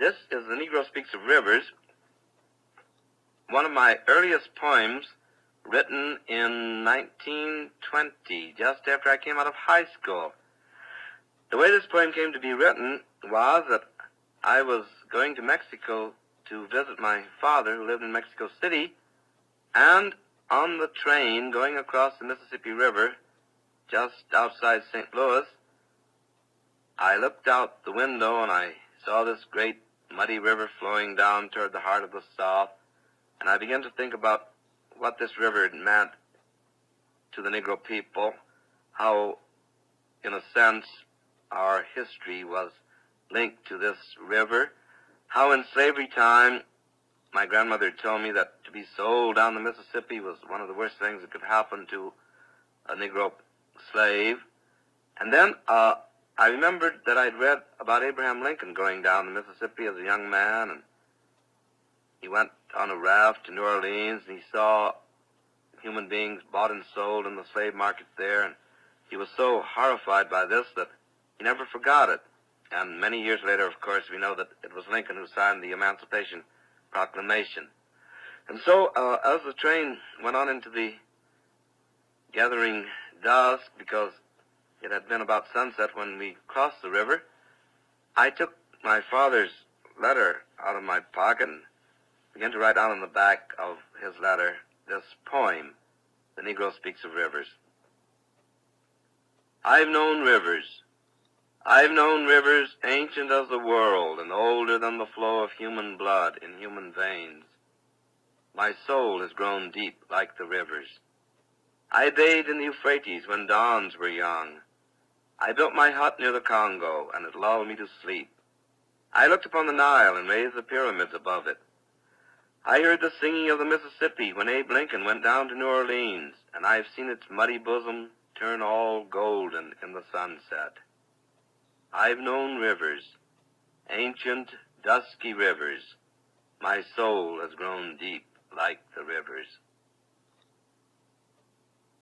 This is The Negro Speaks of Rivers, one of my earliest poems written in 1920, just after I came out of high school. The way this poem came to be written was that I was going to Mexico to visit my father, who lived in Mexico City, and on the train going across the Mississippi River, just outside St. Louis, I looked out the window and I saw this great muddy river flowing down toward the heart of the South, and I began to think about what this river had meant to the Negro people, how, in a sense, our history was linked to this river, how in slavery time my grandmother told me that to be sold down the Mississippi was one of the worst things that could happen to a Negro slave. And then I remembered that I'd read about Abraham Lincoln going down the Mississippi as a young man, and he went on a raft to New Orleans, and he saw human beings bought and sold in the slave market there, and he was so horrified by this that he never forgot it. And many years later, of course, we know that it was Lincoln who signed the Emancipation Proclamation. And so, as the train went on into the gathering dusk, because it had been about sunset when we crossed the river, I took my father's letter out of my pocket and began to write down on the back of his letter this poem, The Negro Speaks of Rivers. I've known rivers ancient as the world and older than the flow of human blood in human veins. My soul has grown deep like the rivers. I bathed in the Euphrates when dawns were young. I built my hut near the Congo, and it lulled me to sleep. I looked upon the Nile and raised the pyramids above it. I heard the singing of the Mississippi when Abe Lincoln went down to New Orleans, and I've seen its muddy bosom turn all golden in the sunset. I've known rivers, ancient, dusky rivers. My soul has grown deep like the rivers.